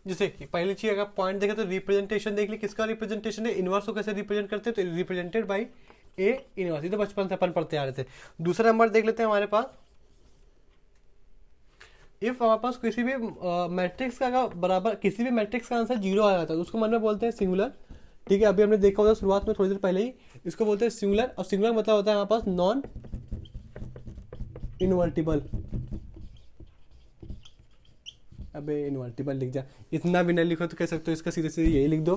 जैसे कि पहली चीज अगर पॉइंट देखें तो रिप्रेजेंटेशन देख ली, किसका रिप्रेजेंटेशन है, इनवर्स को कैसे रिप्रेजेंट करते हैं, तो रिप्रेजेंटेड बाई ए इनवर्स, ये तो बचपन से अपन पढ़ते आ रहे थे। दूसरा नंबर देख लेते हैं हमारे पास, इफ हमारे पास किसी भी मैट्रिक्स का अगर बराबर किसी भी मैट्रिक्स का आंसर जीरो आ जाता है तो उसको मन में बोलते हैं सिंगुलर। ठीक है, अभी हमने देखा होगा शुरुआत में थोड़ी देर पहले ही, इसको बोलते हैं सिंगुलर, और सिंगुलर मतलब होता है हमारे पास नॉन इन्वर्टिबल। अबे इन्वर्टिबल लिख जा, इतना भी नहीं लिखो तो कह सकते हो इसका सीधे सीधे यही लिख दो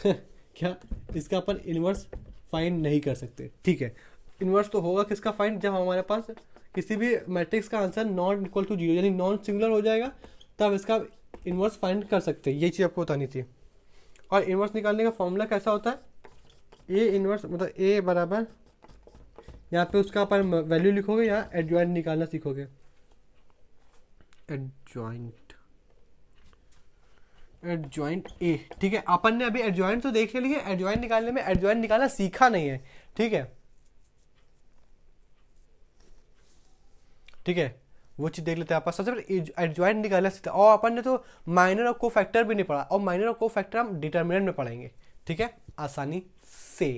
क्या, इसका अपन इनवर्स फाइंड नहीं कर सकते। ठीक है, इनवर्स तो होगा किसका फाइंड, जब हमारे पास किसी भी मैट्रिक्स का answer not equal to zero यानी नॉन सिंगुलर हो जाएगा, तब इसका इनवर्स फाइंड कर सकते हैं। ये चीज़ आपको बतानी थी। और इनवर्स निकालने का फॉर्मूला कैसा होता है, ए इनवर्स मतलब ए बराबर, यहाँ पे उसका अपन वैल्यू लिखोगे, यहाँ एडजॉइंट निकालना सीखोगे। एडजॉइंट एडजॉइंट ए, ठीक है, अपन ने अभी एडजॉइंट तो देख लिया, एडजॉइंट निकालने में एडजॉइंट निकालना सीखा नहीं है। ठीक है, ठीक है, वो चीज देख लेते हैं। आप सबसे पहले एडजॉइंट निकालना सीखता, और अपन ने तो माइनर और को फैक्टर भी नहीं पढ़ा, और माइनर और को फैक्टर हम डिटर्मिनेंट में पढ़ेंगे। ठीक है, आसानी से।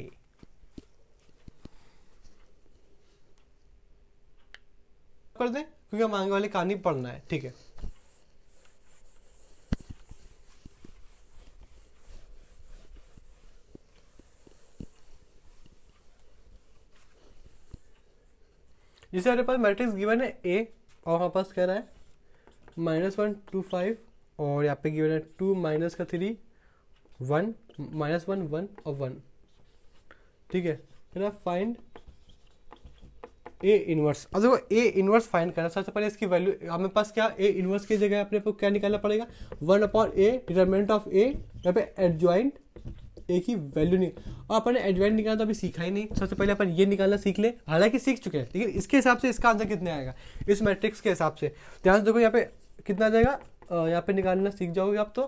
कर दे क्योंकि हम आगे वाली कहानी पढ़ना है। ठीक है, जैसे हमारे पास मैट्रिक्स गिवन है ए, और हमारे पास कह रहा है -1 2 5, और यहाँ पे गिवन है 2 माइनस का 3 1 -1 1 और 1। ठीक है, मेरा फाइंड ए इनवर्स। अब देखो ए इनवर्स फाइंड करना, सबसे पहले इसकी वैल्यू हमारे पास क्या, ए इनवर्स की जगह अपने को क्या निकालना पड़ेगा, 1/a डिटरमिनेंट ऑफ ए, यहाँ पे एडजॉइंट ए की वैल्यू नहीं, और अपन ने एडजॉइंट निकालना तो अभी सीखा ही नहीं। सबसे पहले अपन ये निकालना सीख ले, हालांकि सीख चुके हैं, लेकिन इसके हिसाब से इसका आंसर कितने आएगा इस मैट्रिक्स के हिसाब से। ध्यान से देखो यहाँ पे कितना आ जाएगा, यहाँ पे निकालना सीख जाओगे आप तो।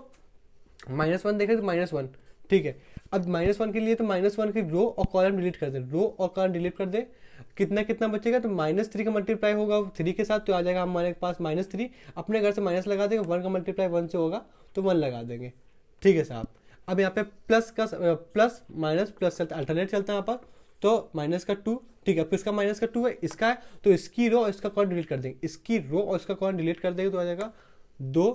-1 देखें तो -1। ठीक है, अब -1 के लिए तो -1 की रो और कॉलम डिलीट कर दे, रो और कॉलम डिलीट कर दे, कितना कितना बचेगा, तो -3 का मल्टीप्लाई होगा 3 के साथ, तो आ जाएगा हमारे पास -3। अपने घर से माइनस लगा देंगे, 1 का मल्टीप्लाई 1 से होगा तो 1 लगा देंगे। ठीक है साहब, अब यहाँ पे प्लस माइनस प्लस चलता है, अल्टरनेट चलता है यहाँ पर, तो -2। ठीक है, किसका -2 है, इसका है, तो इसकी रो और इसका कॉलम डिलीट कर देंगे, इसकी रो और इसका कॉलम डिलीट कर देंगे तो आ जाएगा 2।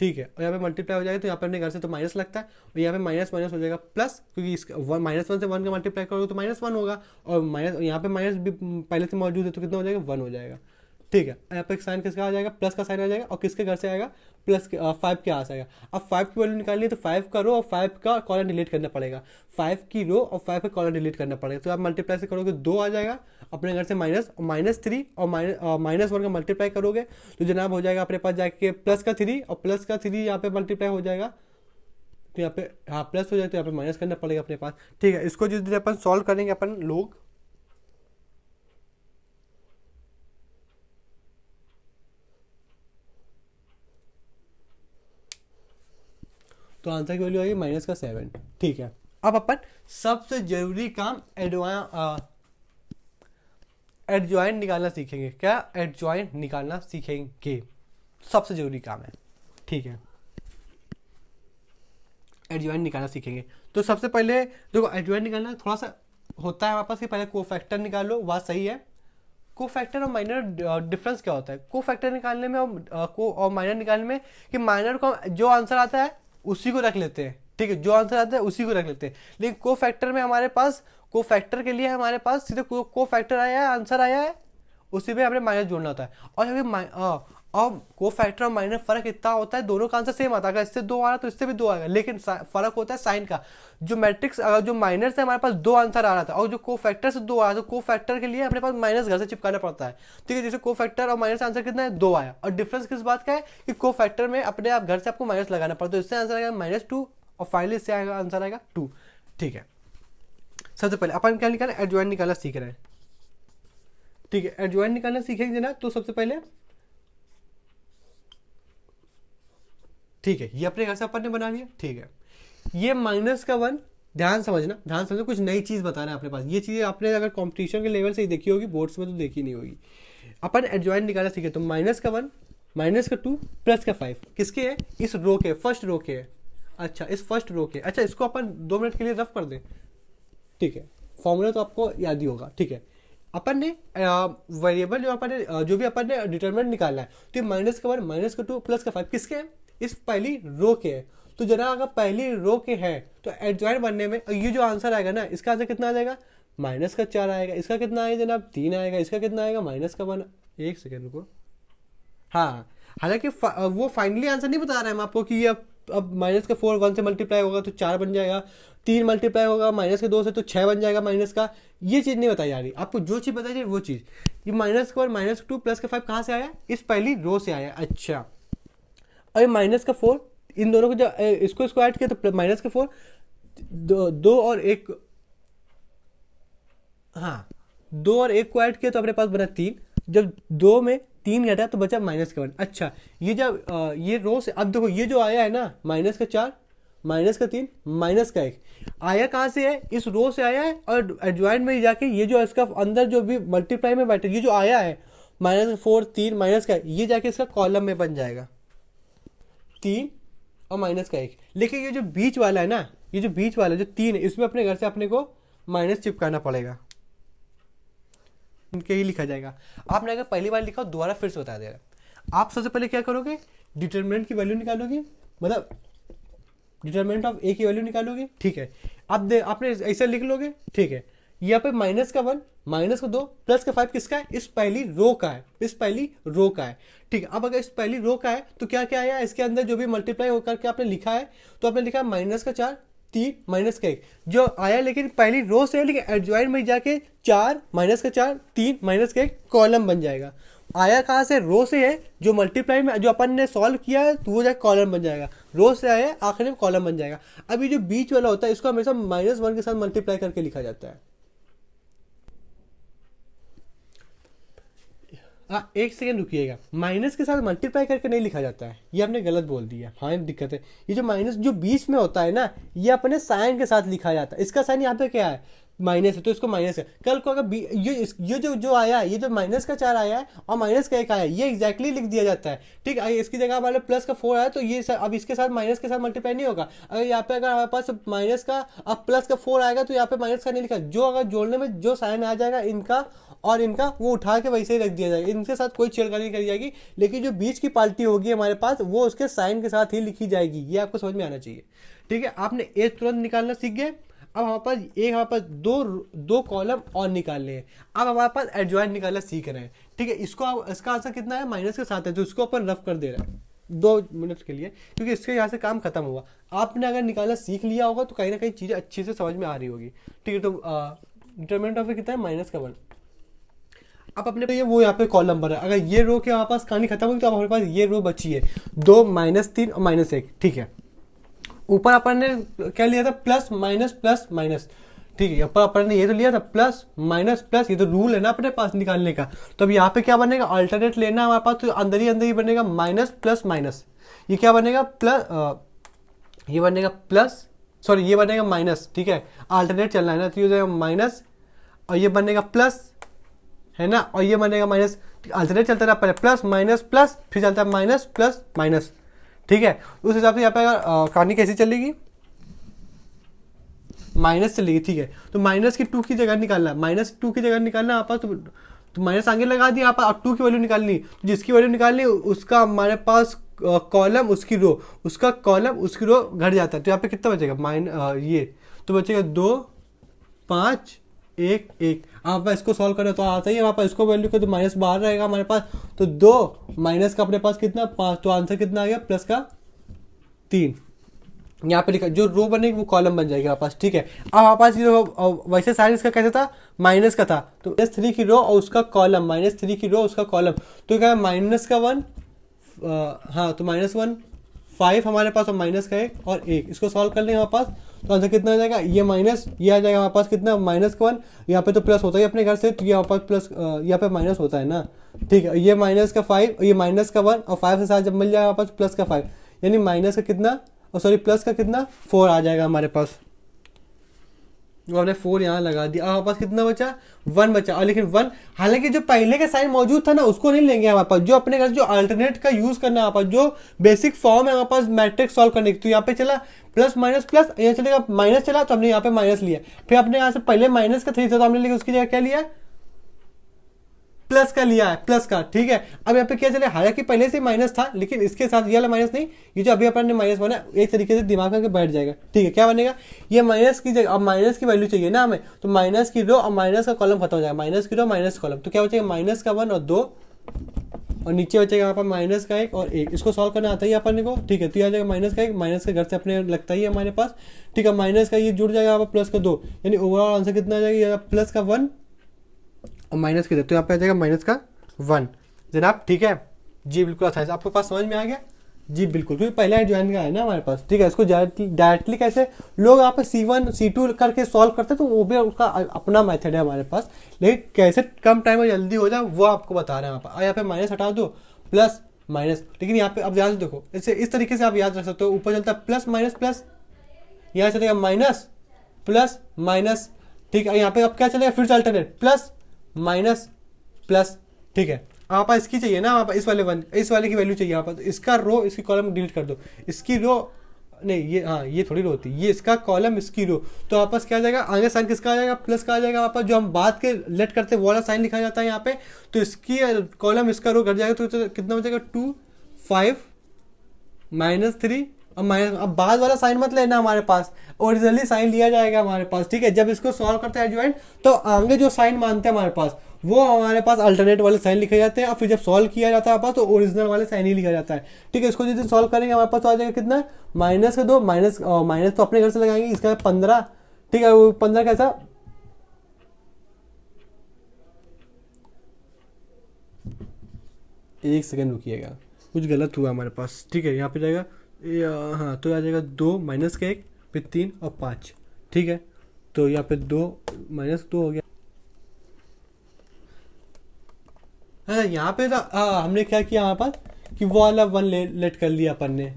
ठीक है, और यहाँ पे मल्टीप्लाई हो जाएगा, तो यहाँ पे अपने घर से तो माइनस लगता है, और यहाँ पे माइनस माइनस हो जाएगा प्लस, क्योंकि इसका -1 से 1 का मल्टीप्लाई करोगे तो -1 होगा, और माइनस यहाँ पे माइनस भी पहले से मौजूद है तो कितना हो जाएगा, 1 हो जाएगा। ठीक है, यहाँ पे साइन किसका आ जाएगा, प्लस का साइन आ जाएगा, और किसके घर से आएगा, प्लस 5 के यहाँ से आएगा। अब 5 की वैल्यू निकालनी है तो 5 का रो और 5 का कॉलम डिलीट करना पड़ेगा, 5 की रो और 5 का कॉलम डिलीट करना पड़ेगा, तो आप मल्टीप्लाई से करोगे 2 आ जाएगा, अपने घर से -3 और -1 का मल्टीप्लाई करोगे तो जनाब हो जाएगा अपने पास जाके +3, और +3 यहाँ पे मल्टीप्लाई हो जाएगा, तो यहाँ पे हाँ प्लस हो जाएगा, तो यहाँ पे माइनस करना पड़ेगा अपने पास। ठीक है, इसको जिस दिन अपन सॉल्व करेंगे अपन लोग, तो आंसर की वैल्यू आएगी -7। ठीक है, अब अपन सबसे जरूरी काम एडजॉइंट निकालना सीखेंगे। क्या, एडजॉइंट निकालना सीखेंगे, सबसे जरूरी काम है। ठीक है, एडजॉइंट निकालना सीखेंगे, तो सबसे पहले देखो एडजॉइंट निकालना थोड़ा सा होता है हमारे पास कि पहले कोफैक्टर निकालो, बात सही है। कोफैक्टर और माइनर डिफरेंस क्या होता है, कोफैक्टर निकालने में और माइनर निकालने में, कि माइनर को जो आंसर आता है उसी को रख लेते हैं। ठीक है, जो आंसर आता है उसी को रख लेते हैं, लेकिन कोफैक्टर में हमारे पास, कोफैक्टर के लिए हमारे पास सीधे कोफैक्टर आया है, आंसर आया है, उसी में हमें माइनस जोड़ना होता है। और अभी अब को फैक्टर और माइनर फर्क इतना होता है, दोनों का आंसर सेम आता है, अगर इससे 2 आ रहा तो इससे भी 2 आएगा, लेकिन फर्क होता है साइन का। जो मैट्रिक्स अगर जो माइनर से हमारे पास 2 आंसर आ रहा था, और जो को फैक्टर से 2 आया, तो को फैक्टर के लिए अपने पास माइनस घर से चिपकाना पड़ता है। ठीक है, जैसे को फैक्टर और माइनस आंसर कितना है, 2 आया, और डिफरेंस किस बात का है कि को फैक्टर में अपने आप घर से आपको माइनस लगाना पड़ता है, तो इससे आंसर आएगा -2, और फाइनली इससे आएगा आंसर आएगा 2। ठीक है, सबसे पहले अपन क्या निकालना, एडजॉइंट निकालना सीख रहे हैं। ठीक है, एडजॉइंट निकालना सीखेंगे ना, तो सबसे पहले ठीक है, ये अपने घर से अपन ने बना लिया। ठीक है, ये -1, ध्यान समझना, ध्यान समझना, कुछ नई चीज़ बताना है अपने पास। ये चीज़ें आपने अगर कंपटीशन के लेवल से ही देखी होगी, बोर्ड्स में तो देखी नहीं होगी। अपन एडजॉइंट निकालना सीखे, तो -1 माइनस का 2 प्लस का 5 किसके है, इस रो के, फर्स्ट रो के है। अच्छा इस फर्स्ट रो के, अच्छा इसको अपन 2 मिनट के लिए रफ कर दें, ठीक है, फॉर्मूला तो आपको याद ही होगा, ठीक है। अपन ने वेरिएबल जो अपन ने जो भी अपन ने डिटरमिनेंट निकालना है, तो ये माइनस का 1 माइनस का 2 प्लस का 5 किसके है, इस पहली रो के है। तो जरा अगर पहली रो के है तो एडजॉइंट बनने में ये जो आंसर आएगा ना, इसका आंसर कितना आ जाएगा, माइनस का 4 आएगा। इसका कितना आएगा जनाब, 3 आएगा। इसका कितना आएगा, माइनस का 1। एक सेकेंड रुको, हाँ हालांकि वो फाइनली आंसर नहीं बता रहा है मैं आपको कि ये अब माइनस का 4 1 से मल्टीप्लाई होगा तो 4 बन जाएगा, 3 मल्टीप्लाई होगा माइनस के 2 से तो 6 बन जाएगा माइनस का। ये चीज़ नहीं बताई जा रही आपको, जो चीज़ बताई जा रही वो चीज़। ये माइनस का 1 माइनस का 2 प्लस का 5 कहाँ से आया, इस पहली रो से आया। अच्छा और माइनस का 4, इन दोनों को जब इसको ऐड किया तो माइनस का 4, दो और एक, हाँ 2 और 1 को ऐड किया तो अपने पास बना 3। जब 2 में 3 घटा तो बचा माइनस का 1। अच्छा ये जब ये रो से, अब देखो ये जो आया है ना, माइनस का 4 माइनस का 3 माइनस का 1 आया कहाँ से है, इस रो से आया है। और एडजॉइंट में जाके ये जो इसका अंदर जो भी मल्टीप्लाई में बैठे, ये जो आया है माइनस का 4 3 माइनस का, ये जाके इसका कॉलम में बन जाएगा 3 और माइनस का 1। लेकिन ये जो बीच वाला है ना, ये जो बीच वाला जो 3 है, इसमें अपने घर से अपने को माइनस चिपकाना पड़ेगा, इनके ही लिखा जाएगा। आपने अगर पहली बार लिखा हो दोबारा फिर से बता दे रहा है। आप सबसे पहले क्या करोगे, डिटरमिनेंट की वैल्यू निकालोगे, मतलब डिटरमिनेंट ऑफ ए की वैल्यू निकालोगे, ठीक है। अब आपने ऐसे लिख लोगे, ठीक है। यहाँ पे माइनस का 1 माइनस का 2 प्लस का 5 किसका है, इस पहली रो का है, इस पहली रो का है, ठीक है। अब अगर इस पहली रो का है तो क्या क्या आया इसके अंदर, जो भी मल्टीप्लाई होकर के आपने लिखा है, तो आपने लिखा माइनस का 4 3 माइनस का 1 जो आया, लेकिन पहली रो से है, लेकिन एडजॉइंट में जाके 4 माइनस का 4 3 माइनस का 1 कॉलम बन जाएगा। आया कहाँ से, रो से है, जो मल्टीप्लाई में जो अपन ने सॉल्व किया है तो वो जाके कॉलम बन जाएगा। रो से आया आखिर में कॉलम बन जाएगा। अभी जो बीच वाला होता है इसको हमेशा -1 के साथ मल्टीप्लाई करके लिखा जाता है। एक सेकेंड रुकिएगा, माइनस के साथ मल्टीप्लाई करके नहीं लिखा जाता है, ये आपने गलत बोल दिया। हाँ दिक्कत है, ये जो माइनस जो बीच में होता है ना, ये अपने साइन के साथ लिखा जाता है। इसका साइन यहाँ पे क्या है, माइनस है, तो इसको माइनस है। कल को अगर ये जो आया है, ये जो माइनस का 4 आया है और माइनस का 1 आया है, ये एग्जैक्टली लिख दिया जाता है, ठीक है। इसकी जगह हमारे प्लस का 4 आया तो ये अब इसके साथ माइनस के साथ मल्टीप्लाई नहीं होगा। अगर यहाँ पे अगर हमारे पास माइनस का अब प्लस का 4 आएगा तो यहाँ पे माइनस का नहीं लिखा, जो अगर जोड़ने में जो साइन आ जाएगा इनका और इनका, वो उठा के वैसे ही रख दिया जाएगा, इनके साथ कोई छेड़खानी नहीं करी जाएगी। लेकिन जो बीच की पार्टी होगी हमारे पास, वो उसके साइन के साथ ही लिखी जाएगी। ये आपको समझ में आना चाहिए, ठीक है। आपने ए तुरंत निकालना सीख गए। अब हमारे पास दो कॉलम और निकालने हैं। अब हमारे पास एडजॉइंट निकालना सीख रहे हैं, ठीक है। इसका आंसर कितना है, माइनस के साथ है, तो इसको अपन रफ कर दे रहे हैं 2 मिनट के लिए, क्योंकि इसके यहाँ से काम खत्म हुआ। आपने अगर निकालना सीख लिया होगा तो कहीं ना कहीं चीज़ें अच्छे से समझ में आ रही होगी, ठीक है। तो डिटरमिनेंट ऑफ कितना है, माइनस का 1। अब अपने पे वो यहाँ पे कॉलम नंबर है। अगर ये रो के हमारे पास कहानी खत्म होगी तो अब हमारे पास ये रो बची है 2 -3 और -1, ठीक है। ऊपर अपन ने क्या लिया था, प्लस माइनस, ठीक है। ऊपर अपन ने ये तो लिया था प्लस माइनस प्लस, ये तो रूल है ना अपने पास निकालने का। तो अब यहाँ पे क्या बनेगा, अल्टरनेट लेना हमारे पास, तो अंदर ही बनेगा माइनस प्लस माइनस। ये क्या बनेगा, ये बनेगा प्लस, सॉरी ये बनेगा माइनस, ठीक है। अल्टरनेट चलना है ना, तो ये बनेगा माइनस और ये बनेगा प्लस, है ना, और ये बनेगा माइनस। अल्टरनेट चलता है, पहले प्लस माइनस प्लस, फिर चलता है माइनस प्लस माइनस, ठीक है। उस हिसाब से यहाँ पे कहानी कैसी चलेगी, माइनस चलेगी, ठीक है। तो माइनस की 2 की जगह निकालना, -2 की जगह निकालना आप तो माइनस आगे लगा दिया आप, अब 2 की वैल्यू निकालनी, तो जिसकी वैल्यू निकालनी उसका हमारे पास कॉलम उसकी रो, उसका कॉलम उसकी रो घट जाता है। तो यहाँ पे कितना बचेगा, ये तो बचेगा 2 5 1 1। आप इसको सॉल्व करें तो आता ही है, वहाँ इसको वैल्यू को तो माइनस बाहर रहेगा हमारे पास, तो 2 माइनस का अपने पास कितना 5, तो आंसर कितना आ गया, प्लस का 3। यहाँ पे लिखा जो रो बनेगी वो कॉलम बन जाएगी हमारे पास, ठीक है। अब हमारे पास ये वैसे साइन इसका कैसे था, माइनस का था, तो -3 की रो और उसका कॉलम, -3 की रो उसका कॉलम, तो क्या माइनस का 1, हाँ तो -1 5 हमारे पास और माइनस का 1 और 1, इसको सॉल्व कर लेंगे हमारे पास, तो आंसर कितना आ जाएगा, ये माइनस, ये आ जाएगा हमारे पास कितना, माइनस का 1, यहाँ पे तो प्लस होता है अपने घर से, तो ये हमारे पास प्लस, यहाँ पे माइनस होता है ना, ठीक है। ये माइनस का 5 और ये माइनस का 1 और 5 के साथ जब मिल जाएगा हमारे पास प्लस का 5, यानी माइनस का कितना, और सॉरी प्लस का कितना 4 आ जाएगा हमारे पास। वो हमने 4 यहाँ लगा दिया, हमारे पास कितना बचा 1 बचा। और लेकिन 1 हालांकि जो पहले का साइन मौजूद था ना उसको नहीं लेंगे हमारे पास, जो अपने घर जो अल्टरनेट का यूज करना है हमारे पास, जो बेसिक फॉर्म है हमारे पास मैट्रिक्स सॉल्व करने की। तो यहाँ पे चला प्लस माइनस प्लस, यहाँ चलेगा माइनस चला तो हमने यहाँ पे माइनस लिया, फिर अपने यहाँ से पहले माइनस का 3 था तो हमने लिया उसकी जगह क्या लिया प्लस का लिया है, प्लस का। ठीक है, अब यहाँ पे क्या चले, हालांकि पहले से माइनस था लेकिन इसके साथ ये वाला माइनस नहीं, ये जो अभी अपन ने माइनस बना एक तरीके से दिमाग में बैठ जाएगा। ठीक है, क्या बनेगा, ये माइनस की जगह अब माइनस की वैल्यू चाहिए ना हमें, तो माइनस की रो और माइनस का कॉलम खत्म हो जाएगा, माइनस की रो माइनस कॉलम, तो क्या बचेगा माइनस का 1 और 2 और नीचे बचेगा यहाँ पर माइनस का 1 और 1। इसको सॉल्व करना आता है अपन को। ठीक है, तो आ जाएगा माइनस का 1, माइनस के घर से अपने लगता ही है हमारे पास। ठीक है, माइनस का ये जुड़ जाएगा यहाँ पर प्लस का 2, यानी ओवरऑल आंसर कितना आ जाएगा प्लस का 1 और माइनस किधर, तो यहाँ पे आ जाएगा माइनस का 1 जनाब। ठीक है जी, बिल्कुल आसान है, आपके पास समझ में आ गया जी बिल्कुल, क्योंकि पहला एडजॉइन का है ना हमारे पास। ठीक है, इसको डायरेक्टली कैसे लोग यहाँ पे C1 C2 करके सॉल्व करते हैं, तो वो भी उसका अपना मेथड है हमारे पास, लेकिन कैसे कम टाइम में जल्दी हो जाए वो आपको बता रहे हैं यहाँ पर। यहाँ पे माइनस हटा दो प्लस माइनस, लेकिन यहाँ पे अब ध्यान से देखो, इससे इस तरीके से आप याद रख सकते हो, ऊपर चलता है प्लस माइनस प्लस, यहाँ चलेगा माइनस प्लस माइनस। ठीक है, यहाँ पे अब क्या चलेगा फिर से अल्टरनेट प्लस माइनस प्लस। ठीक है, आप इसकी चाहिए ना, आप इस वाले की वैल्यू चाहिए आप, तो इसका रो इसकी कॉलम डिलीट कर दो, इसकी रो नहीं, ये हाँ ये थोड़ी रो होती है, ये इसका कॉलम इसकी रो, तो आपस क्या आ जाएगा आगे साइन किसका आ जाएगा प्लस का आ जाएगा आपस, जो हम बात के लेट करते हैं वो वाला साइन लिखा जाता है यहाँ पे, तो इसकी कॉलम इसका रो घट जाएगा, तो कितना बचेगा 2 5 -3 अब माइनस। अब बाद वाला साइन मत लेना हमारे पास, ओरिजिनली साइन लिया जाएगा हमारे पास। ठीक है, जब इसको सॉल्व करते हैं एडजॉइंट तो आगे जो साइन मानते हैं हमारे पास वो हमारे पास अल्टरनेट वाले साइन लिखे जाते हैं, और फिर जब सॉल्व किया जाता है पास तो ओरिजिनल वाले साइन ही लिखा जाता है। ठीक है, इसको जिस दिन सॉल्व करेंगे हमारे पास तो आ जाएगा कितना माइनस का 2 माइनस माइनस तो अपने घर से लगाएंगे, इसका 15। ठीक है, वो 15 कैसा एक सेकेंड रुकिएगा, कुछ गलत हुआ हमारे पास। ठीक है, यहाँ पे जाएगा हाँ, तो आ जाएगा 2 माइनस का 1 फिर 3 और 5। ठीक है, तो यहाँ पे 2 -2 हो गया। हाँ, यहाँ पे हमने क्या किया हमारे पास कि वो वाला 1 लेट कर लिया अपन ने,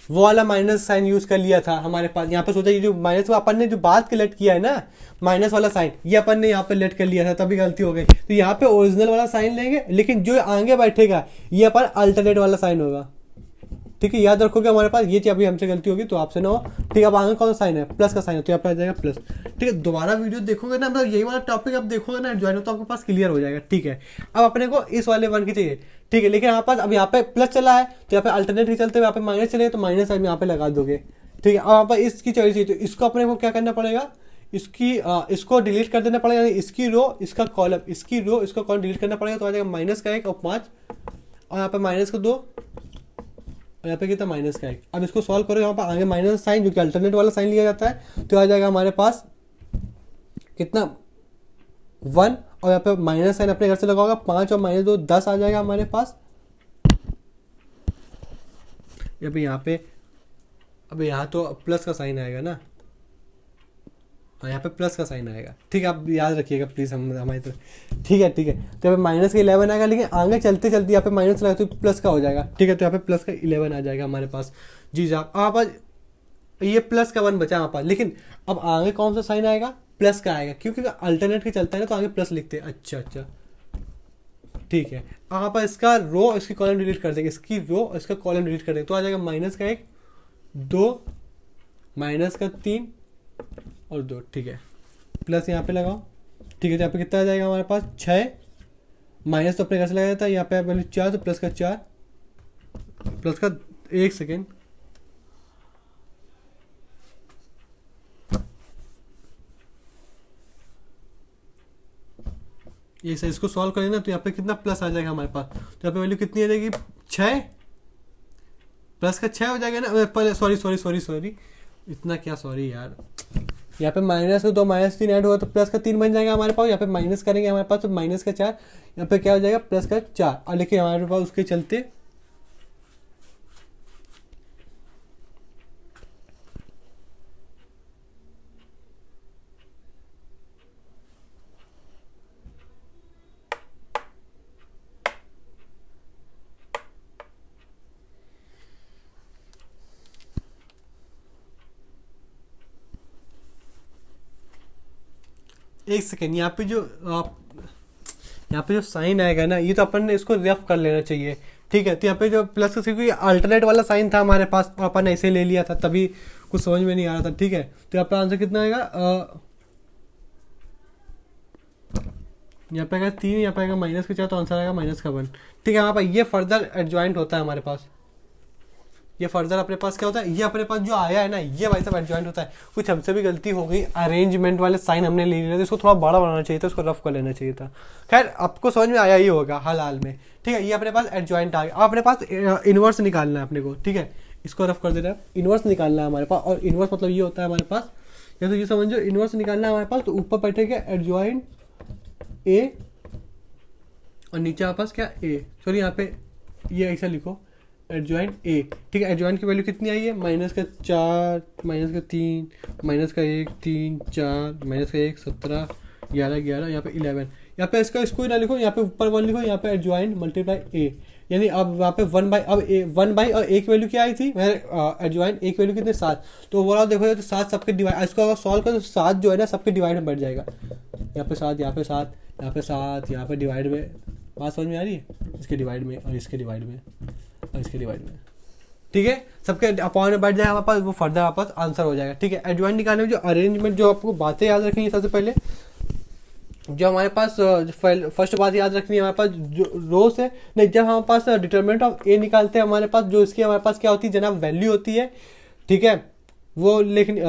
वो वाला माइनस साइन यूज कर लिया था हमारे पास। यहाँ पे सोचा ये जो माइनस अपन ने जो बात के लेट किया है ना माइनस वाला साइन, ये अपन ने यहाँ पे लेट कर लिया था, तभी गलती हो गई। तो यहाँ पे ओरिजिनल वाला साइन लेंगे, लेकिन जो आगे बैठेगा ये अपन अल्टरनेट वाला साइन होगा। ठीक है, याद रखोगे हमारे पास ये चीज अभी हमसे गलती होगी तो आपसे ना हो। ठीक है, अब आगे कौन सा साइन है प्लस का साइन है, तो यहाँ पे आ जाएगा प्लस। ठीक है, दोबारा वीडियो देखोगे ना, मतलब यही वाला टॉपिक आप देखोगे ना ज्वाइन हो तो आपके पास क्लियर हो जाएगा। ठीक है, अब अपने को इस वाले 1 की चाहिए। ठीक है, लेकिन हमारे पास अब यहाँ पे प्लस चला है तो यहाँ पे अल्टरनेट ही चलते हुए यहाँ पे माइनस चलेगा, तो माइनस साइन यहाँ पे लगा दोगे। ठीक है, अब यहाँ पर इसकी चाहिए, तो इसको अपने को क्या करना पड़ेगा, इसको डिलीट कर देना पड़ेगा, इसकी रो इसका कॉलम, इसकी रो इसका कॉलम डिलीट करना पड़ेगा, तो आ जाएगा माइनस का 1 और 5 और यहाँ पे माइनस का 2 और यहाँ पे कितना माइनस का 1। अब इसको सॉल्व करो, यहाँ पर आगे माइनस साइन जो कि अल्टरनेट वाला साइन लिया जाता है, तो आ जाएगा हमारे पास कितना 1 और यहाँ पे माइनस साइन अपने घर से लगा होगा 5 और -2 10 आ जाएगा हमारे पास। यहाँ पे अब यहाँ तो प्लस का साइन आएगा ना, हाँ यहाँ पे प्लस का साइन आएगा। ठीक है, आप याद रखिएगा प्लीज हमारी तरफ। ठीक है, ठीक है, तो यहाँ पे माइनस का 11 आएगा, लेकिन आगे चलते चलते यहाँ पे माइनस लगा तो प्लस का हो जाएगा। ठीक है, तो यहाँ पे प्लस का 11 आ जाएगा हमारे पास। जी साहब, आप ये प्लस का 1 बचा हमारे पास, लेकिन अब आगे कौन सा साइन आएगा प्लस का आएगा, क्योंकि अल्टरनेट के चलता है ना तो आगे प्लस लिखते हैं। अच्छा अच्छा, ठीक है, आप इसका रो इसकी कॉलम डिलीट कर देंगे, इसकी रो इसका कॉलम डिलीट कर देंगे, तो आ जाएगा माइनस का 1 2 माइनस का 3 और 2। ठीक है, प्लस यहाँ पे लगाओ। ठीक है, यहाँ पे कितना आ जाएगा हमारे पास 6 माइनस तो अपने घर से लगाया था, यहाँ पे वैल्यू 4 तो प्लस का 4 प्लस का 1 सेकेंड ये सर इसको सॉल्व करें ना तो यहाँ पे कितना प्लस आ जाएगा हमारे पास, तो यहाँ पे वैल्यू कितनी आ जाएगी 6 प्लस का 6 हो जाएगा ना। सॉरी इतना क्या सॉरी यार, यहाँ पे माइनस का 2 -3 ऐड होगा तो प्लस का 3 बन जाएगा हमारे पास। यहाँ पे माइनस करेंगे हमारे पास तो माइनस का 4, यहाँ पे क्या हो जाएगा प्लस का 4। और लेकिन हमारे पास उसके चलते एक सेकेंड, यहाँ पे जो साइन आएगा ना, ये तो अपन ने इसको रफ कर लेना चाहिए, ठीक है। तो यहाँ पे जो प्लस का क्योंकि अल्टरनेट वाला साइन था हमारे पास, तो अपन ने ऐसे ले लिया था, तभी कुछ समझ में नहीं आ रहा था, ठीक है। तो यहाँ पे आंसर कितना आएगा, यहाँ पे आएगा 3, यहाँ पे आएगा माइनस का 4, तो आंसर आएगा माइनस का 1, ठीक है। यहाँ पे ये फर्दर एडजॉइंट होता है हमारे पास, ये फर्दर अपने पास क्या होता है, ये अपने पास जो आया है ना, ये भाई साहब एडजॉइंट होता है। कुछ हमसे भी गलती हो गई, अरेंजमेंट वाले साइन हमने ले लिए थे, इसको थोड़ा बड़ा बनाना चाहिए था, इसको रफ कर लेना चाहिए था। खैर आपको समझ में आया ही होगा हाल में, ठीक है। ये अपने पास एडजॉइंट आ गया। अब अपने पास इनवर्स निकालना है अपने को, ठीक है। इसको रफ कर देना है, इनवर्स निकालना है हमारे पास, और इनवर्स मतलब ये होता है हमारे पास, या तो ये समझो इनवर्स निकालना है हमारे पास, तो ऊपर बैठेगा एडजॉइंट ए और नीचे हमारे पास क्या ए, सॉरी यहाँ पे ये ऐसा लिखो एडजॉइंट ए, ठीक है। एडजॉइंट की वैल्यू कितनी आई है, माइनस का 4, माइनस का 3, माइनस का 1, 3, 4, माइनस का 1, 17, 11, 11, यहाँ पे 11। यहाँ पे इसको ही ना लिखो, यहाँ पे ऊपर 1 लिखो, यहाँ पे एडजॉइंट मल्टीप्लाई ए, यानी अब वहाँ पे 1 बाई अब ए की वैल्यू क्या आई थी, एडजॉइंट ए की वैल्यू कितनी 7, तो ओवरऑल देखो तो 7 सबके डिवाइड, इसको अगर सॉल्व करो तो 7 जो है ना सबके डिवाइड में बढ़ जाएगा। यहाँ पे 7, यहाँ पे 7, यहाँ पे 7, यहाँ पे डिवाइड में, बात समझ में आ रही है, इसके डिवाइड में और इसके डिवाइड में और इसके डिवाइड में, ठीक है। सबके अपॉन में बढ़ जाएगा हमारे पास, वो फर्दर हमारे पास आंसर हो जाएगा, ठीक है। एडजॉइंट निकालने में जो अरेंजमेंट, जो आपको बातें याद रखनी है सबसे पहले, जो हमारे पास फर्स्ट बात याद रखनी है हमारे पास, जो रोज है नहीं, जब हमारे पास डिटरमिनेंट ऑफ ए निकालते हैं हमारे पास, जो इसकी हमारे पास क्या होती है जनाब, वैल्यू होती है, ठीक है। वो लेकिन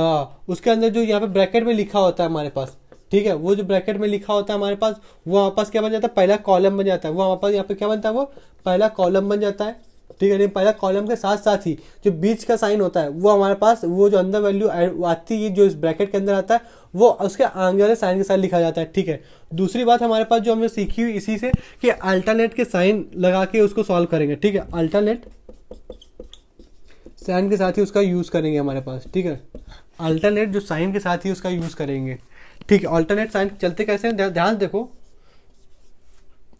उसके अंदर जो यहाँ पे ब्रैकेट में लिखा होता है हमारे पास, ठीक है, वो जो ब्रैकेट में लिखा होता है हमारे पास, वो हमारे पास क्या बन जाता है, पहला कॉलम बन जाता है, वो हमारे पास यहाँ पे क्या बनता है, वो पहला कॉलम बन जाता है, ठीक है। पहला कॉलम के साथ साथ ही जो बीच का साइन होता है, वो हमारे पास, वो जो अंदर वैल्यू आती है जो इस ब्रैकेट के अंदर आता है, वो उसके आगे वाले साइन के साथ लिखा जाता है, ठीक है। दूसरी बात हमारे पास जो हमने सीखी हुई इसी से, कि अल्टरनेट के साइन लगा के उसको सॉल्व करेंगे, ठीक है। अल्टरनेट साइन के साथ ही उसका यूज करेंगे हमारे पास, ठीक है। अल्टरनेट जो साइन के साथ ही उसका यूज करेंगे, ठीक है। अल्टरनेट साइन चलते कैसे हैं, ध्यान देखो,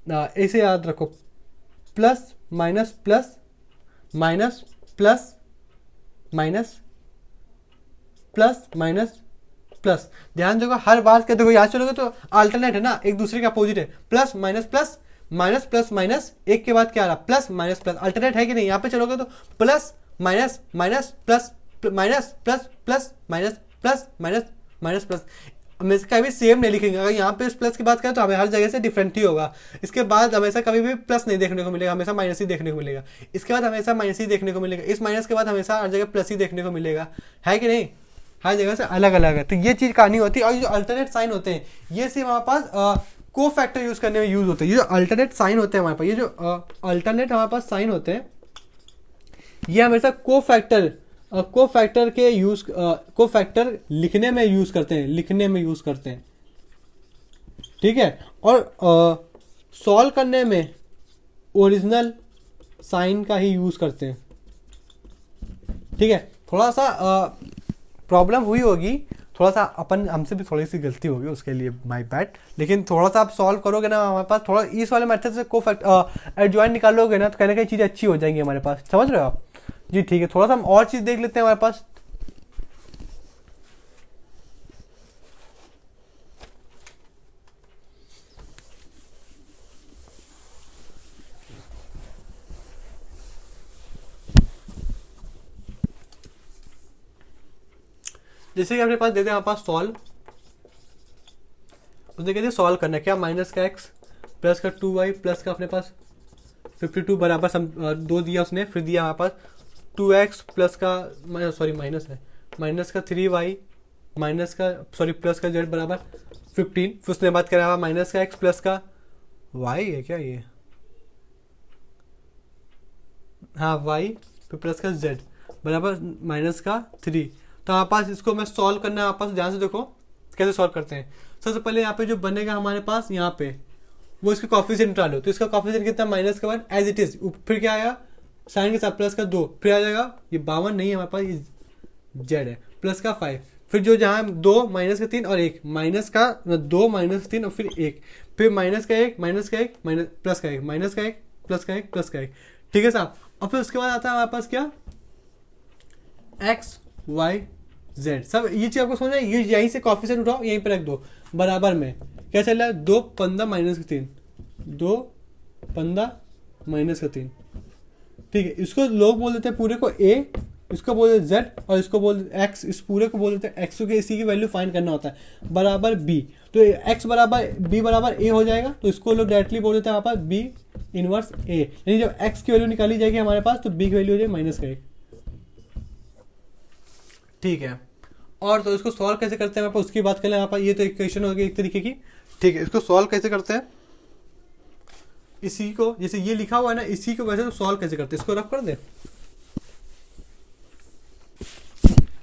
ऐसे याद रखो, plus minus plus minus plus minus plus minus plus, ध्यान देखो हर बात का, देखो यहाँ चलोगे तो अल्टरनेट है ना, एक दूसरे के अपोजिट है, plus minus plus minus plus minus, एक के बाद क्या आ रहा, प्लस माइनस प्लस, अल्टरनेट है कि नहीं। यहाँ पे चलोगे तो plus minus minus plus minus plus plus minus plus minus minus plus, हमेशा कभी सेम नहीं लिखेंगे। अगर यहाँ पे इस प्लस की बात करें तो हमें हर जगह से डिफरेंट ही होगा। इसके बाद हमेशा कभी भी प्लस नहीं देखने को मिलेगा, हमेशा माइनस ही देखने को मिलेगा। इसके बाद हमेशा माइनस ही देखने को मिलेगा। इस माइनस के बाद हमेशा हर जगह प्लस ही देखने को मिलेगा, है कि नहीं। हर जगह से अलग अलग है। तो ये चीज़ कहानी होती है। और जो अल्टरनेट साइन होते हैं ये सिर्फ हमारे पास को फैक्टर यूज़ करने में यूज़ होते हैं। ये जो अल्टरनेट साइन होते हैं हमारे पास, ये जो अल्टरनेट हमारे पास साइन होते हैं, ये हमेशा को फैक्टर के यूज को फैक्टर लिखने में यूज करते हैं, लिखने में यूज करते हैं, ठीक है। और सॉल्व करने में ओरिजिनल साइन का ही यूज करते हैं, ठीक है। थोड़ा सा प्रॉब्लम हुई होगी, थोड़ा सा हमसे भी थोड़ी सी गलती होगी, उसके लिए माय बैड। लेकिन थोड़ा सा आप सॉल्व करोगे ना, हमारे पास थोड़ा इस वाले मेथड से को फैक्टर एडजॉइन निकालोगे ना, तो कहने की चीज़ें अच्छी हो जाएंगी हमारे पास, समझ रहे हो आप जी। ठीक है, थोड़ा सा हम और चीज़ देख लेते हैं हमारे पास। जैसे कि अपने पास देते हैं हमारे पास सॉल्व, उसने कहते हैं सॉल्व करना क्या, माइनस का एक्स प्लस का 2y प्लस का अपने पास 52 बराबर दो दिया उसने, फिर दिया हमारे पास 2x प्लस का सॉरी माइनस है, माइनस का 3y माइनस का सॉरी प्लस का z बराबर 15। फिर उसने बात करा हुआ माइनस का x प्लस का y है क्या ये, हाँ y फिर प्लस का z बराबर माइनस का 3। तो हमारे पास इसको मैं सॉल्व करना है, हमारे पास ध्यान से देखो कैसे सॉल्व करते हैं। सबसे पहले यहाँ पे जो बनेगा हमारे पास यहाँ पे वो इसका कॉफिशिएंट डालो, तो इसका कॉफिशिएंट कितना माइनस के बाद एज इट इज, फिर क्या आएगा साइन के साथ प्लस का 2, फिर आ जाएगा ये 52 नहीं है हमारे पास, ये जेड है, प्लस का 5, फिर जो जहाँ 2 माइनस का 3 और 1 माइनस का 2 माइनस 3 और फिर 1, फिर माइनस का 1 माइनस का 1 माइनस प्लस का 1 माइनस का 1 प्लस का 1 प्लस का 1, ठीक है साहब। और फिर उसके बाद आता है हमारे पास क्या, एक्स वाई जेड। सब ये चीज आपको समझना है, ये यहीं से कॉफिशिएंट उठाओ यहीं पे रख दो बराबर में। क्या चल रहा है, 2 15 माइनस का 3, 2 15 माइनस का 3। ठीक है, इसको लोग बोल देते हैं पूरे को ए, इसको बोल देते जेड, और इसको बोल देते एक्स, इस पूरे को बोल देते हैं एक्स, क्योंकि इसी की वैल्यू फाइंड करना होता है बराबर बी। तो एक्स बराबर बी बराबर ए हो जाएगा, तो इसको लोग डायरेक्टली बोल देते हैं यहाँ पर बी इनवर्स ए। यानी जब एक्स की वैल्यू निकाली जाएगी हमारे पास तो बी की वैल्यू हो जाएगी माइनस का 1। ठीक है, और तो इसको सॉल्व कैसे करते हैं उसकी बात करें यहाँ पर। ये तो इक्वेशन हो गई एक तरीके की। ठीक है, इसको सॉल्व कैसे करते हैं, इसी को जैसे ये लिखा हुआ है ना, इसी को वैसे तो सॉल्व कैसे करते हैं, इसको रफ कर दे।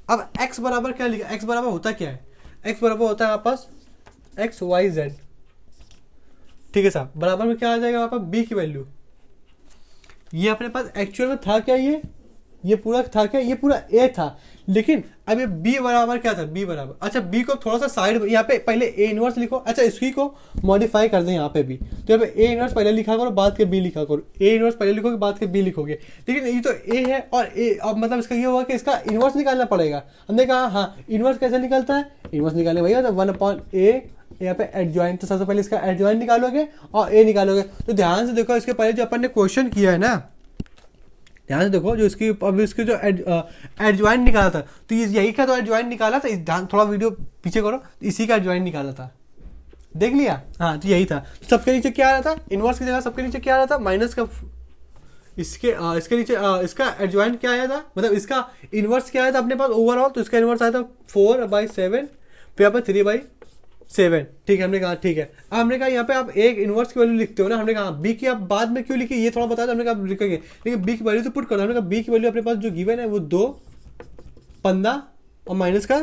अब x बराबर क्या लिखा, x बराबर होता क्या है, x बराबर होता है आपके पास एक्स वाई जेड। ठीक है साहब, बराबर में क्या आ जाएगा वहां पर b की वैल्यू। ये अपने पास एक्चुअल में था क्या, ये पूरा था क्या, ये पूरा a था, लेकिन अब ये b बराबर क्या था, b बराबर, अच्छा b को थोड़ा सा साइड यहाँ पे पहले a इनवर्स लिखो, अच्छा इसी को मॉडिफाई कर दें यहाँ पे भी, तो यहाँ पे a इनवर्स पहले लिखा करो बाद के b लिखा करो, a इनवर्स पहले लिखोगे बाद के b लिखोगे। लेकिन ये तो a है और a, अब मतलब इसका ये होगा कि इसका इनवर्स निकालना पड़ेगा। हमने कहा हाँ इनवर्स कैसे निकलता है, इनवर्स निकालने भैया तो 1/a यहाँ पे एडजॉइंट, तो सबसे पहले इसका एडजॉइंट निकालोगे और a निकालोगे। तो ध्यान से देखो, इसके पहले जो अपन ने क्वेश्चन किया है ना, ध्यान से देखो, जो इसकी अब इसके जो एडजॉइंट निकाला था, तो ये यही का तो एडजॉइंट निकाला था, ध्यान थोड़ा वीडियो पीछे करो, इसी का एडजॉइंट निकाला था, देख लिया, हाँ तो यही था। सबके नीचे क्या आ रहा था, इनवर्स की जगह सबके नीचे क्या आ रहा था, माइनस का, इसके नीचे इसका एडजॉइंट क्या आया था, मतलब इसका इनवर्स क्या आया था अपने पास ओवरऑल, तो इसका इनवर्स आया था 4/7, फिर यहाँ पर 3/7। ठीक है, हमने कहा ठीक है। अब हमने कहा यहाँ पे आप एक इनवर्स की वैल्यू लिखते हो ना, हमने कहा बी की आप बाद में क्यों लिखी ये थोड़ा बता दो, हमने कहा लिखेंगे, लेकिन बी की वैल्यू तो पुट कर दो। हमने कहा बी की वैल्यू अपने पास जो गिवन है वो 2 15 और माइनस का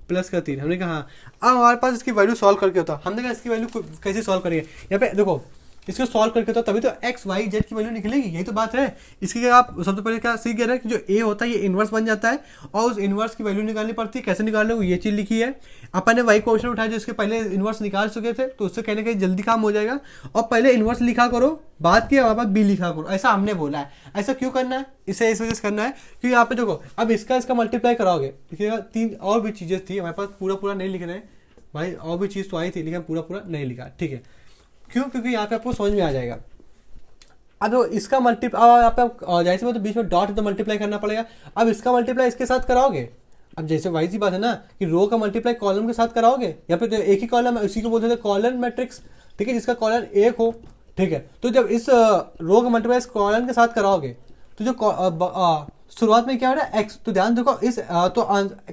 प्लस का 3। हमने कहा हाँ, अब हमारे पास इसकी वैल्यू सॉल्व करके होता, हमने कहा इसकी वैल्यू कैसे सॉल्व करेंगे, यहाँ पे देखो इसको सॉल्व करके तो तभी तो एक्स वाई जेड की वैल्यू निकलेगी, यही तो बात है। इसकी आप सबसे पहले क्या सीख गए ना कि जो ए होता है ये इनवर्स बन जाता है और उस इनवर्स की वैल्यू निकालनी पड़ती है। कैसे निकालने को ये चीज़ लिखी है, अपन ने वही क्वेश्चन उठाया जो इसके पहले इनवर्स निकाल चुके थे, तो उससे कहने का जल्दी काम हो जाएगा। और पहले इनवर्स लिखा करो, बाद के वहाँ पर बी लिखा करो, ऐसा हमने बोला है। ऐसा क्यों करना है, इसे इस वजह से करना है क्योंकि यहाँ पे देखो अब इसका मल्टीप्लाई कराओगे, देखिएगा 3 और भी चीज़ें थी हमारे पास, पूरा नहीं लिख रहे हैं भाई, और भी चीज़ तो आई थी लेकिन पूरा नहीं लिखा। ठीक है, क्यों, क्योंकि यहाँ पे आपको समझ में आ जाएगा। अब इसका मल्टीप्लाई आप जैसे में तो बीच में डॉट तो मल्टीप्लाई करना पड़ेगा। अब इसका मल्टीप्लाई इसके साथ कराओगे, अब जैसे वाई सी बात है ना कि रो का मल्टीप्लाई कॉलम के साथ कराओगे, या फिर तो एक ही कॉलम है उसी को बोलते थे कॉलम मैट्रिक्स। ठीक है, जिसका कॉलम 1 हो। ठीक है, तो जब इस रो का मल्टीप्लाई इस कॉलम के साथ कराओगे तो जो शुरुआत में क्या हो रहा है एक्स, तो ध्यान देखो इस तो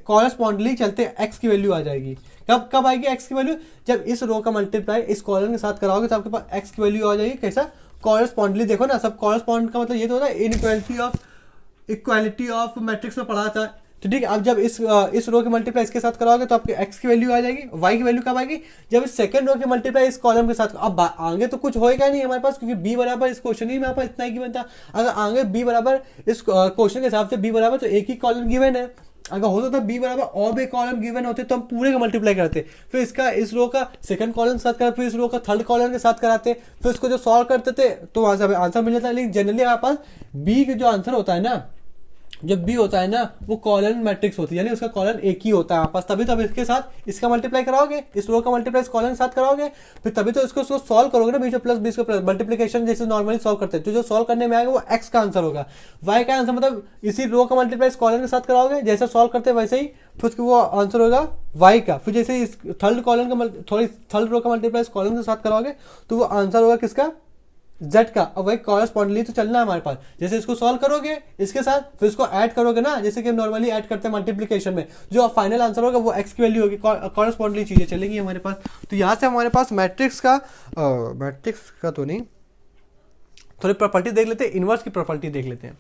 कॉरस्पॉन्डली चलते एक्स की वैल्यू आ जाएगी। कब आएगी एक्स की वैल्यू, जब इस रो का मल्टीप्लाई इस कॉलम के साथ कराओगे तो आपके पास एक्स की वैल्यू आ जाएगी। कैसा, कॉरस्पॉन्डली। देखो ना, सब कॉरस्पॉन्ड का मतलब ये तो होता है इक्वालिटी ऑफ मैट्रिक्स में पढ़ा था। तो ठीक है, अब जब इस रो के मल्टीप्लाई इसके साथ कराओगे तो आपके एक्स की वैल्यू आ जाएगी। वाई की वैल्यू कब आएगी, जब इस सेकंड रो के मल्टीप्लाई इस कॉलम के साथ। अब आगे तो कुछ होएगा नहीं हमारे पास, क्योंकि बी बराबर इस क्वेश्चन ही में हमारे पास इतना ही गिवन था। अगर आगे बी बराबर इस क्वेश्चन के हिसाब से बी बराबर तो एक ही कॉलम गिवन है, अगर होता था बी बराबर और भी कॉलम गिवन होते तो हम पूरे का मल्टीप्लाई करते, फिर इसका इस रो का सेकंड कॉलम के साथ कराते, फिर इस रो का थर्ड कॉलम के साथ कराते, फिर उसको जो सॉल्व करते थे तो वहां से हमें आंसर मिल जाता है। लेकिन जनरली हमारे पास बी का जो आंसर होता है ना, जब बी होता है ना वो कॉलन मैट्रिक्स होती है, यानी उसका कॉलन एक ही होता है आपके पास। तभी तो इसके साथ इसका मल्टीप्लाई कराओगे, इस रो का मल्टीप्लाई इस कॉलन के साथ कराओगे, फिर तभी तो इसको सॉल्व करोगे ना, बीच में प्लस 20 का प्लस मल्टीप्लिकेशन जैसे नॉर्मली सॉल्व करते हैं। तो जो सॉल्व करने में आएगा वो एक्स का आंसर होगा। वाई का आंसर मतलब इसी रो का मल्टीप्लाई इस कॉलन के साथ कराओगे, जैसे सॉल्व करते हैं वैसे ही फिर उसको वो आंसर होगा वाई का। फिर जैसे इस थर्ड कॉलन का थर्ड रो का मल्टीप्लाई इस कॉलन के साथ कराओगे तो वो आंसर होगा किसका, जेड का। अब वही कॉरस्पॉन्डली तो चलना है हमारे पास, जैसे इसको सॉल्व करोगे इसके साथ फिर इसको ऐड करोगे ना, जैसे कि हम नॉर्मली ऐड करते हैं मल्टीप्लिकेशन में, जो फाइनल आंसर होगा वो एक्स की वैल्यू होगी। कॉरस्पॉन्डली चीजें चलेंगी हमारे पास। तो यहाँ से हमारे पास मैट्रिक्स का तो नहीं, थोड़ी प्रॉपर्टी देख लेते हैं, इनवर्स की प्रॉपर्टी देख लेते हैं।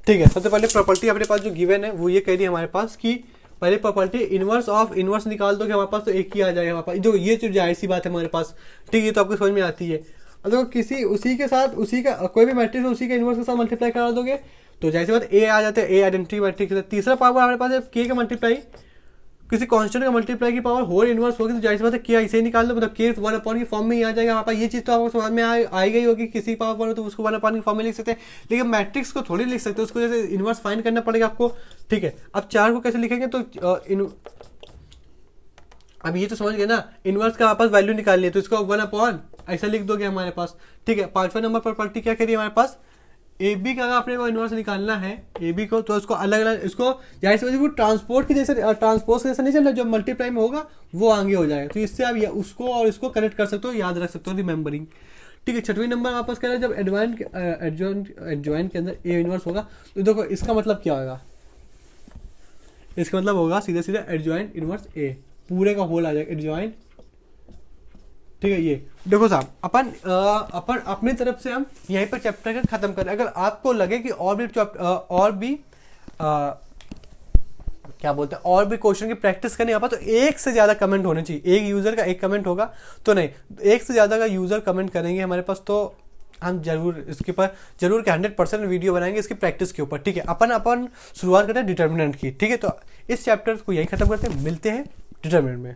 ठीक है, सबसे पहले प्रॉपर्टी अपने पास जो गिवन है वो ये कह रही है हमारे पास कि पहले प्रॉपर्टी इनवर्स ऑफ इनवर्स निकाल दो कि हमारे पास तो एक ही आ जाएगा हमारे पास, जो ये जो जाहिर सी बात है हमारे पास। ठीक है, तो आपको समझ में आती है। अब देखो किसी उसी के साथ उसी का कोई भी मैट्रिक्स उसी के इनवर्स के साथ मल्टीप्लाई करा दोगे तो जैसे बात ए आ जाते हैं, ए आइडेंटिटी मैट्रिक्स। तीसरा पावर हमारे पास है के का मल्टीप्लाई किसी कांस्टेंट का मल्टीप्लाई की पावर होल इनवर्स होगी तो जाहिर सी बात है के ऐसे ही निकाल लो, मतलब के 1/, की फॉर्म में ही आ जाएगा वहाँ पर। ये चीज़ तो आपको समझ में आई गई होगी, किसी पावर 1 हो तो उसको 1/, की फॉर्म में लिख सकते हैं, लेकिन मैट्रिक्स को थोड़ी लिख सकते हैं, उसको जैसे इनवर्स फाइंड करना पड़ेगा आपको, ठीक है। अब 4 को कैसे लिखेंगे, तो अब ये तो समझ गए ना, इनवर्स का आपस वैल्यू निकालनी है तो इसको 1/, ऐसा लिख दोगे हमारे पास, ठीक है। 5वें नंबर पर प्रॉपर्टी क्या करिए हमारे पास, ए बी का अगर आपने को इनवर्स निकालना है ए बी को, तो इसको अलग अलग, इसको जाहिर सी बात है ट्रांसपोर्ट के जैसे नहीं चलना, जो मल्टीप्लाई में होगा वो आगे हो जाएगा, तो इससे आप उसको और इसको कनेक्ट कर सकते हो, याद रख सकते हो, रिमेंबरिंग, ठीक है। 6वें नंबर वापस कह रहे हैं, जब एडजॉइन के अंदर ए इनवर्स होगा, तो देखो इसका मतलब क्या होगा, इसका मतलब होगा सीधे सीधे एडजॉइन इनवर्स ए, पूरे का होल आ जाएगा एडजॉइन, ठीक है। ये देखो साहब, अपन अपनी तरफ से हम यहीं पर चैप्टर का खत्म करें। अगर आपको लगे कि और भी क्या बोलते हैं, और भी क्वेश्चन की प्रैक्टिस करनी आप, तो एक से ज्यादा कमेंट होने चाहिए, एक यूजर का एक कमेंट होगा तो नहीं, एक से ज्यादा का यूजर कमेंट करेंगे हमारे पास, तो हम जरूर इसके ऊपर जरूर के 100% वीडियो बनाएंगे इसकी प्रैक्टिस के ऊपर, ठीक है। अपन शुरुआत करते हैं डिटर्मिनेंट की, ठीक है। तो इस चैप्टर को यहीं खत्म करते हैं, मिलते हैं डिटर्मिनेंट में।